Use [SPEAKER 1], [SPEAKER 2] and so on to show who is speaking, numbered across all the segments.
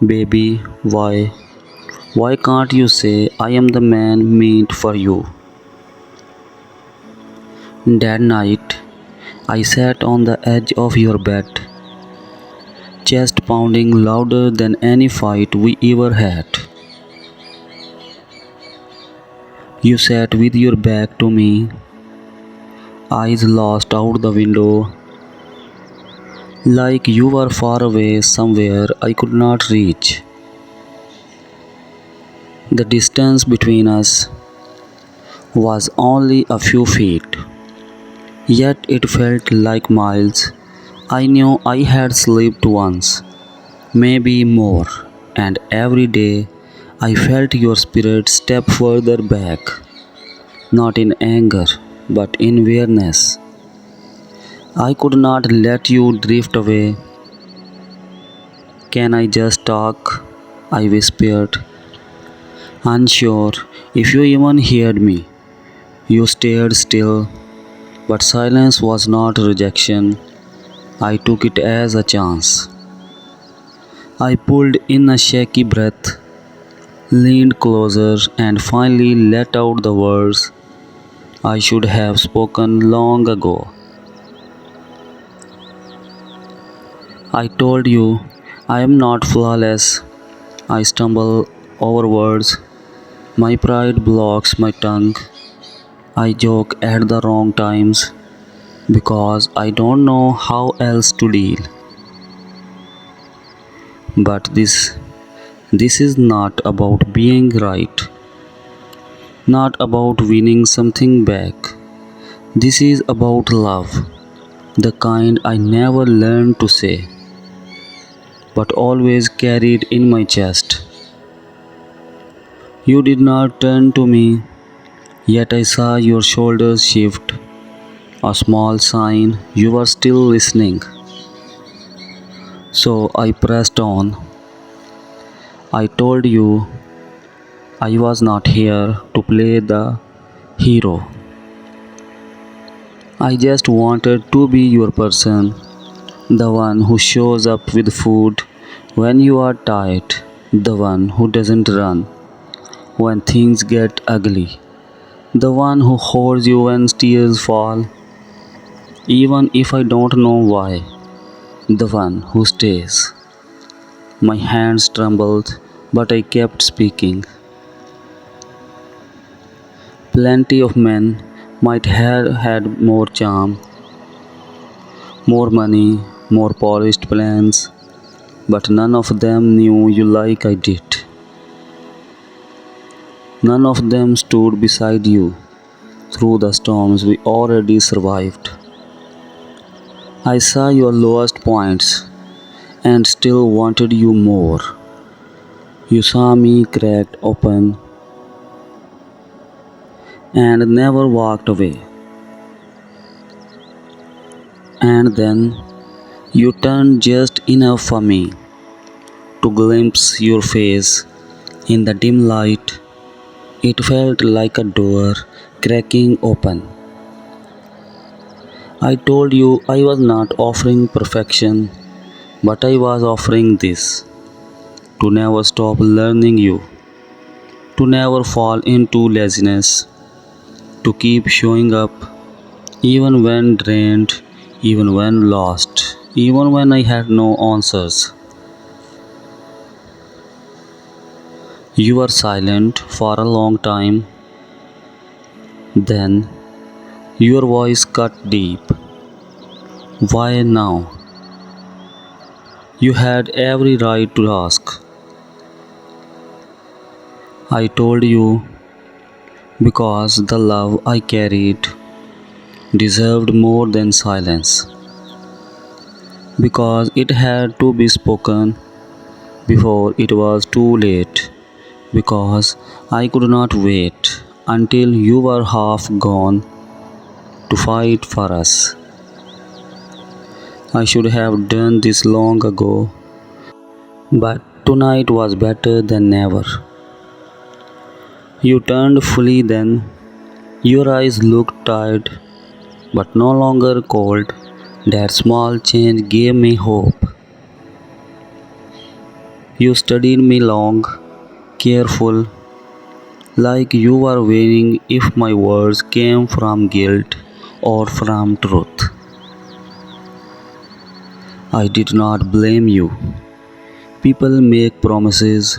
[SPEAKER 1] Baby, why? Why can't you say I am the man meant for you? That night, I sat on the edge of your bed, chest pounding louder than any fight we ever had. You sat with your back to me, eyes lost out the window, like you were far away somewhere I could not reach. The distance between us was only a few feet, yet it felt like miles. I knew I had slept once, maybe more, and every day I felt your spirit step further back, not in anger, but in awareness. I could not let you drift away. Can I just talk? I whispered, unsure if you even heard me. You stared still, but silence was not rejection. I took it as a chance. I pulled in a shaky breath, leaned closer, and finally let out the words I should have spoken long ago. I told you I am not flawless. I stumble over words. My pride blocks my tongue. I joke at the wrong times because I don't know how else to deal. But this is not about being right, not about winning something back. This is about love, the kind I never learned to say, but always carried in my chest. You did not turn to me, yet I saw your shoulders shift, a small sign you were still listening. So I pressed on. I told you I was not here to play the hero. I just wanted to be your person, the one who shows up with food when you are tired, the one who doesn't run when things get ugly, the one who holds you when tears fall, even if I don't know why, the one who stays. My hands trembled, but I kept speaking. Plenty of men might have had more charm, more money, more polished plans, but none of them knew you like I did. None of them stood beside you through the storms we already survived. I saw your lowest points and still wanted you more. You saw me cracked open and never walked away. And then you turned just enough for me to glimpse your face in the dim light. It felt like a door cracking open. I told you I was not offering perfection, but I was offering this, to never stop learning you, to never fall into laziness, to keep showing up even when drained, even when lost, even when I had no answers. You were silent for a long time. Then your voice cut deep. Why now? You had every right to ask. I told you because the love I carried deserved more than silence, because it had to be spoken before it was too late, because I could not wait until you were half gone to fight for us. I should have done this long ago, but tonight was better than never. You turned fully then. Your eyes looked tired, but no longer cold. That small change gave me hope. You studied me long, careful, like you were weighing if my words came from guilt or from truth. I did not blame you. People make promises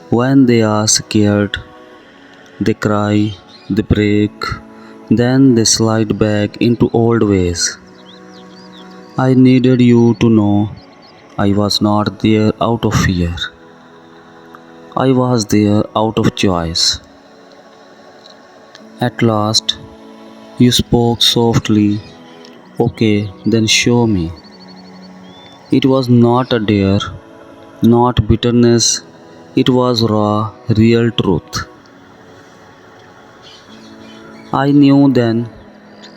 [SPEAKER 1] when they are scared, they cry, they break, then they slide back into old ways. I needed you to know I was not there out of fear. I was there out of choice. At last, you spoke softly. Okay, then show me. It was not a dare, not bitterness, it was raw, real truth. I knew then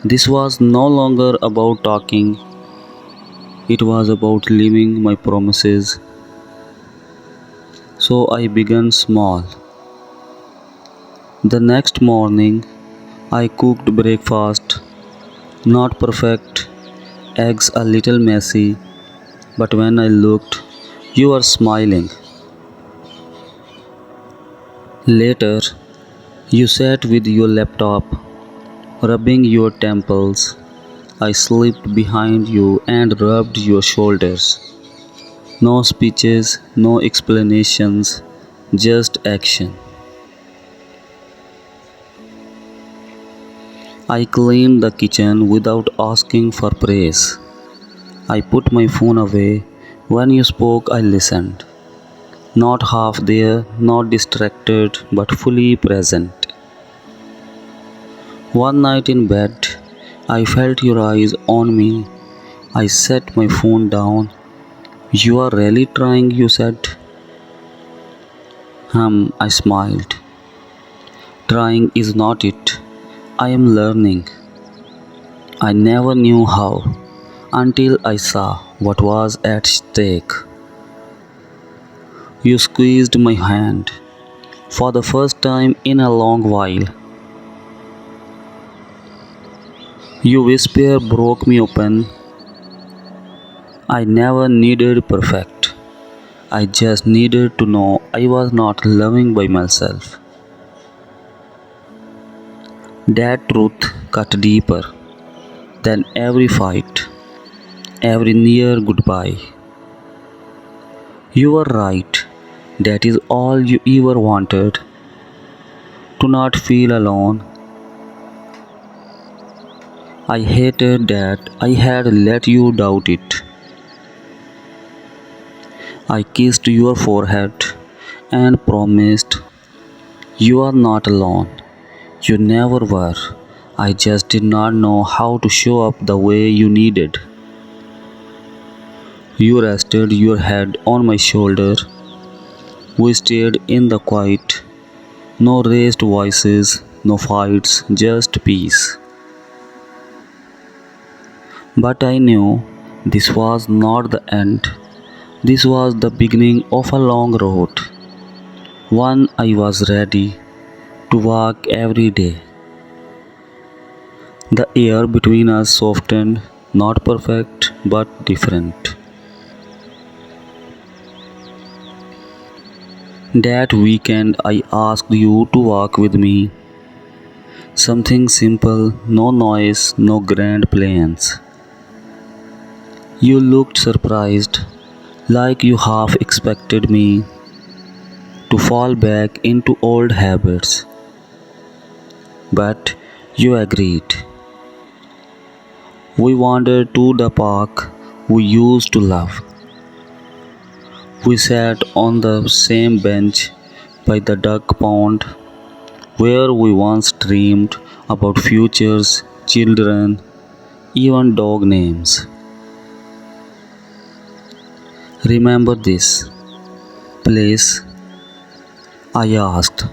[SPEAKER 1] this was no longer about talking, it was about living my promises. So I began small. The next morning, I cooked breakfast, not perfect, eggs a little messy, but when I looked, you were smiling. Later, you sat with your laptop, rubbing your temples. I slipped behind you and rubbed your shoulders. No speeches, no explanations, just action. I cleaned the kitchen without asking for praise. I put my phone away. When you spoke, I listened. Not half there, not distracted, but fully present. One night in bed, I felt your eyes on me. I set my phone down. You are really trying, you said. I smiled. Trying is not it. I am learning. I never knew how until I saw what was at stake. You squeezed my hand for the first time in a long while. Your whisper broke me open. I never needed perfect. I just needed to know I was not loving by myself. That truth cut deeper than every fight, every near goodbye. You were right. That is all you ever wanted. To not feel alone. I hated that I had let you doubt it. I kissed your forehead and promised you are not alone. You never were. I just did not know how to show up the way you needed. You rested your head on my shoulder. We stayed in the quiet. No raised voices, no fights, just peace. But I knew this was not the end. This was the beginning of a long road. One I was ready to walk every day. The air between us softened, not perfect but different. That weekend I asked you to walk with me. Something simple, no noise, no grand plans. You looked surprised, like you half expected me to fall back into old habits. But you agreed. We wandered to the park we used to love. We sat on the same bench by the duck pond where we once dreamed about futures, children, even dog names. Remember this place? I asked.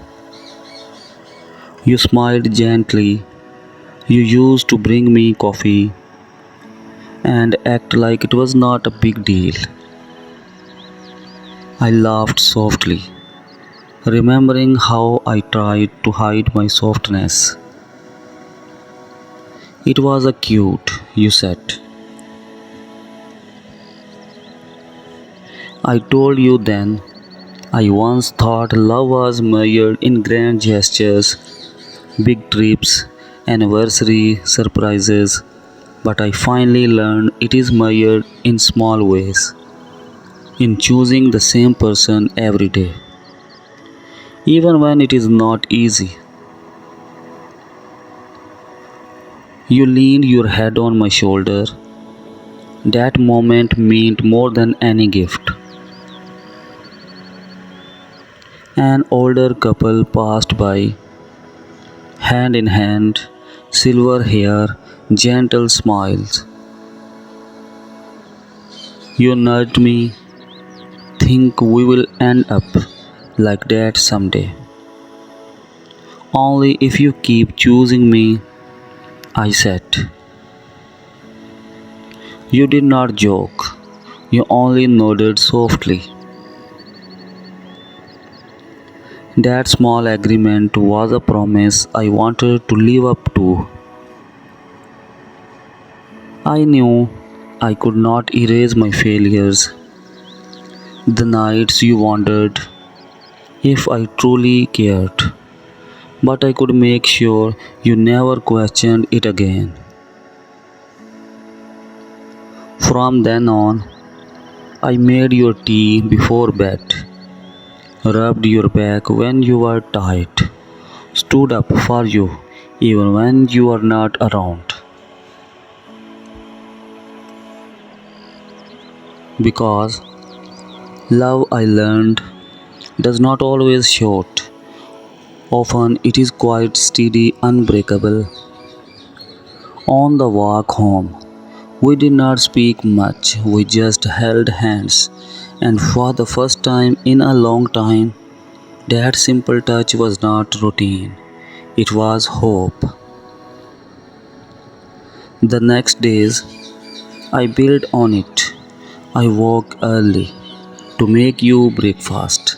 [SPEAKER 1] You smiled gently. You used to bring me coffee and act like it was not a big deal. I laughed softly, remembering how I tried to hide my softness. It was a cute, you said. I told you then I once thought love was measured in grand gestures, big trips, anniversary surprises, but I finally learned it is measured in small ways, in choosing the same person every day, even when it is not easy. You leaned your head on my shoulder. That moment meant more than any gift. An older couple passed by, hand in hand, silver hair, gentle smiles. You nudged me, think we will end up like that someday. Only if you keep choosing me, I said. You did not joke, you only nodded softly. That small agreement was a promise I wanted to live up to. I knew I could not erase my failures, the nights you wandered, if I truly cared, but I could make sure you never questioned it again. From then on, I made your tea before bed, rubbed your back when you were tired, stood up for you even when you were not around. Because love, I learned, does not always shout. Often it is quite steady, unbreakable. On the walk home, we did not speak much, we just held hands, and for the first time in a long time, that simple touch was not routine, it was hope. The next days, I built on it. I woke early to make you breakfast.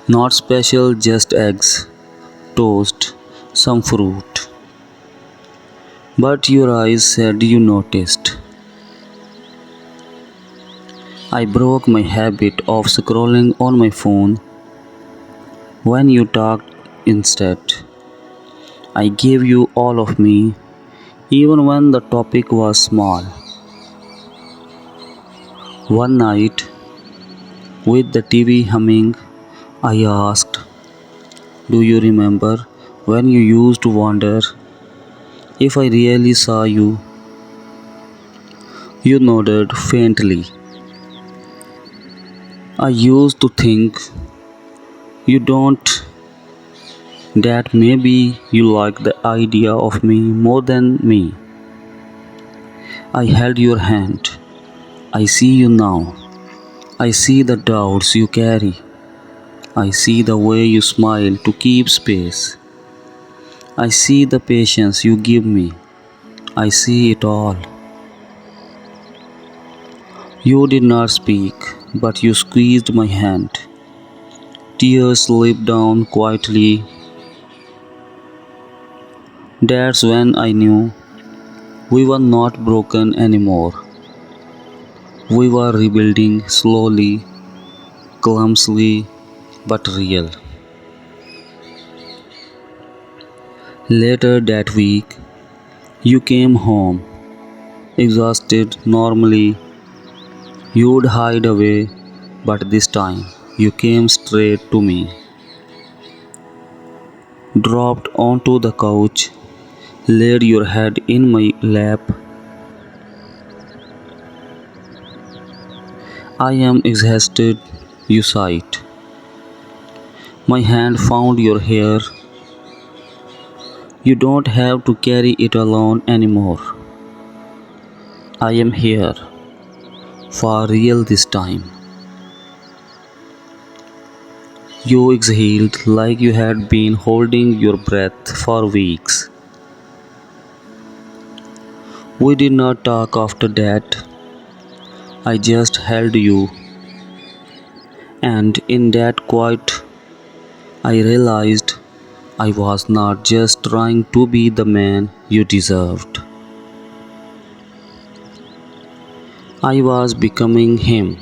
[SPEAKER 1] Not special, just eggs, toast, some fruit. But your eyes said you noticed. I broke my habit of scrolling on my phone when you talked instead. I gave you all of me, even when the topic was small. One night, with the TV humming, I asked, do you remember when you used to wonder if I really saw you? You nodded faintly. I used to think you don't, that maybe you like the idea of me more than me. I held your hand. I see you now. I see the doubts you carry. I see the way you smile to keep space. I see the patience you give me. I see it all. You did not speak, but you squeezed my hand. Tears slipped down quietly. That's when I knew we were not broken anymore. We were rebuilding slowly, clumsily, but real. Later that week, you came home, exhausted normally. You'd hide away, but this time you came straight to me, dropped onto the couch, laid your head in my lap. I am exhausted, you sighed. My hand found your hair. You don't have to carry it alone anymore. I am here, for real this time. You exhaled like you had been holding your breath for weeks. We did not talk after that. I just held you, and in that quiet, I realized I was not just trying to be the man you deserved. I was becoming him.